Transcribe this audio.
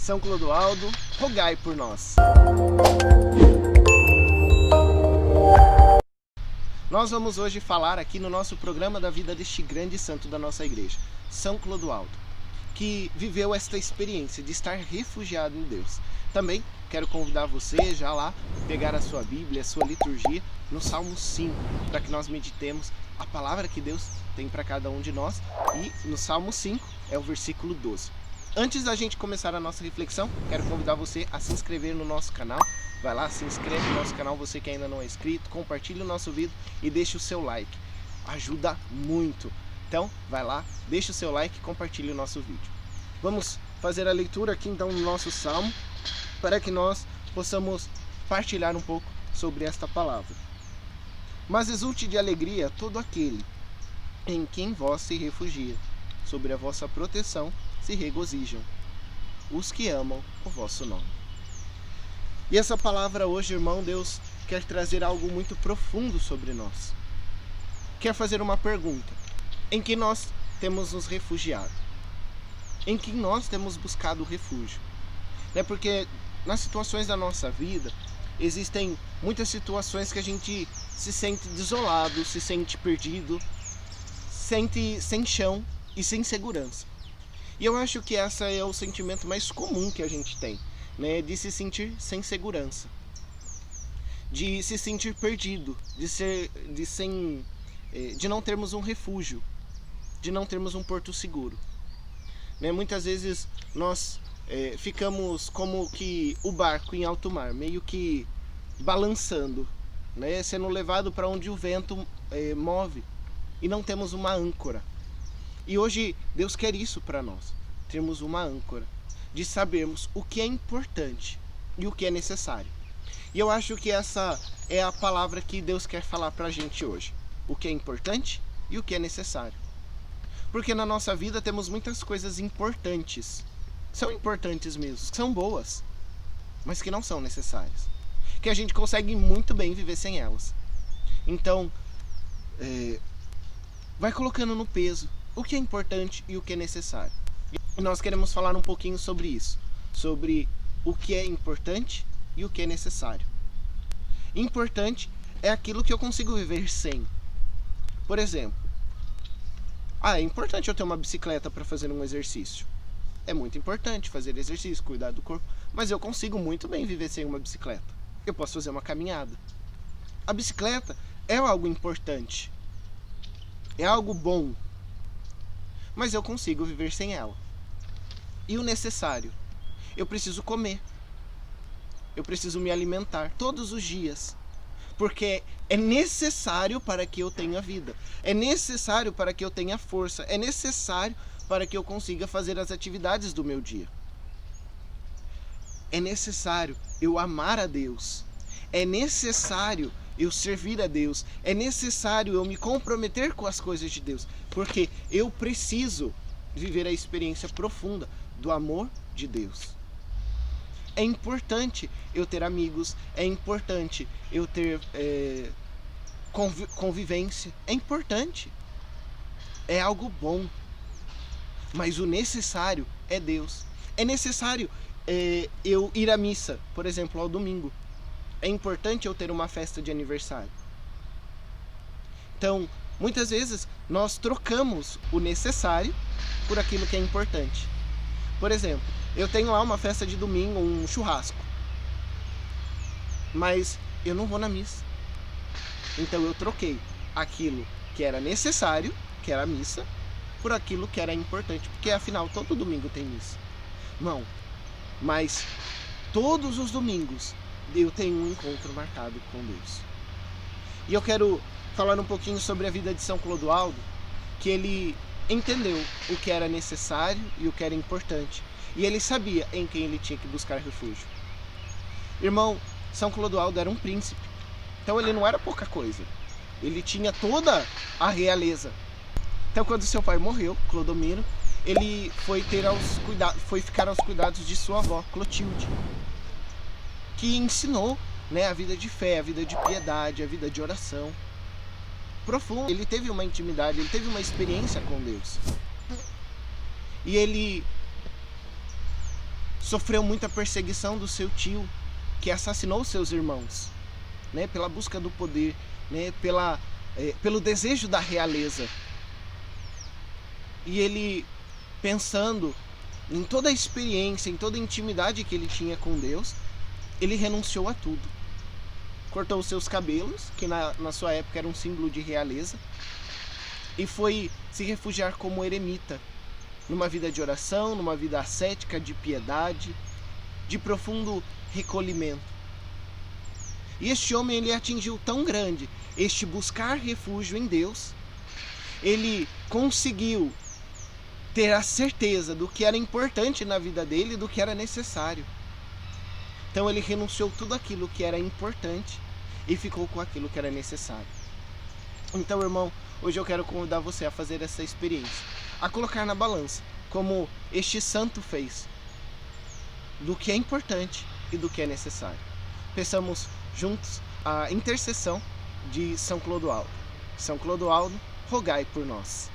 São Clodoaldo, rogai por nós. Nós vamos hoje falar aqui no nosso programa da vida deste grande santo da nossa igreja, São Clodoaldo, que viveu esta experiência de estar refugiado em Deus. Também quero convidar você já lá, pegar a sua Bíblia, a sua liturgia, no Salmo 5, para que nós meditemos a palavra que Deus tem para cada um de nós. E no Salmo 5 é o versículo 12. Antes da gente começar a nossa reflexão, quero convidar você a se inscrever no nosso canal. Vai lá, se inscreve no nosso canal, você que ainda não é inscrito, compartilhe o nosso vídeo e deixe o seu like. Ajuda muito. Então, vai lá, deixe o seu like e compartilhe o nosso vídeo. Vamos fazer a leitura aqui então no nosso Salmo, para que nós possamos partilhar um pouco sobre esta palavra. Mas exulte de alegria todo aquele em quem vós se refugia, sobre a vossa proteção se regozijam os que amam o vosso nome. E essa palavra hoje, irmão, Deus quer trazer algo muito profundo sobre nós. Quer fazer uma pergunta: em que nós temos nos refugiado? Em que nós temos buscado refúgio? Porque nas situações da nossa vida, existem muitas situações que a gente se sente desolado, se sente perdido, sente sem chão e sem segurança. E eu acho que esse é o sentimento mais comum que a gente tem, de se sentir sem segurança, de se sentir perdido, de não termos um refúgio, de não termos um porto seguro. Muitas vezes nós ficamos como que o barco em alto mar, meio que balançando, sendo levado para onde o vento move, e não temos uma âncora. E hoje Deus quer isso para nós, termos uma âncora, de sabermos o que é importante e o que é necessário. E eu acho que essa é a palavra que Deus quer falar para a gente hoje: o que é importante e o que é necessário. Porque na nossa vida temos muitas coisas importantes, são importantes mesmo, são boas, mas que não são necessárias, que a gente consegue muito bem viver sem elas. Então, vai colocando no peso o que é importante e o que é necessário. E nós queremos falar um pouquinho sobre isso, sobre o que é importante e o que é necessário. Importante é aquilo que eu consigo viver sem. Por exemplo, é importante eu ter uma bicicleta para fazer um exercício. É muito importante fazer exercício, cuidar do corpo, mas eu consigo muito bem viver sem uma bicicleta. Eu posso fazer uma caminhada. A bicicleta é algo importante, é algo bom, mas eu consigo viver sem ela. E o necessário? Eu preciso comer, eu preciso me alimentar todos os dias, porque é necessário para que eu tenha vida, é necessário para que eu tenha força, é necessário para que eu consiga fazer as atividades do meu dia. É necessário eu amar a Deus, é necessário eu servir a Deus, é necessário eu me comprometer com as coisas de Deus, porque eu preciso viver a experiência profunda do amor de Deus. É importante eu ter amigos, é importante eu ter convivência, é importante, é algo bom, mas o necessário é Deus. É necessário eu ir à missa, por exemplo, ao domingo. É importante eu ter uma festa de aniversário. Então, muitas vezes nós trocamos o necessário por aquilo que é importante. Por exemplo, eu tenho lá uma festa de domingo, um churrasco, mas eu não vou na missa. Então eu troquei aquilo que era necessário, que era a missa, por aquilo que era importante, porque afinal todo domingo tem missa. Não, mas todos os domingos eu tenho um encontro marcado com Deus. E eu quero falar um pouquinho sobre a vida de São Clodoaldo, que ele entendeu o que era necessário e o que era importante, e ele sabia em quem ele tinha que buscar refúgio. Irmão, São Clodoaldo era um príncipe, então ele não era pouca coisa, ele tinha toda a realeza. Então quando seu pai morreu, Clodomiro, ele foi ficar aos cuidados de sua avó, Clotilde, que ensinou a vida de fé, a vida de piedade, a vida de oração profunda. Ele teve uma intimidade, ele teve uma experiência com Deus. E ele sofreu muita perseguição do seu tio, que assassinou seus irmãos, né, pela busca do poder, né, pelo desejo da realeza. E ele, pensando em toda a experiência, em toda a intimidade que ele tinha com Deus, ele renunciou a tudo. Cortou os seus cabelos, que na sua época era um símbolo de realeza, e foi se refugiar como eremita, numa vida de oração, numa vida ascética, de piedade, de profundo recolhimento. E este homem, ele atingiu tão grande este buscar refúgio em Deus, ele conseguiu ter a certeza do que era importante na vida dele e do que era necessário. Então ele renunciou tudo aquilo que era importante e ficou com aquilo que era necessário. Então, irmão, hoje eu quero convidar você a fazer essa experiência, a colocar na balança, como este santo fez, do que é importante e do que é necessário. Peçamos juntos a intercessão de São Clodoaldo. São Clodoaldo, rogai por nós.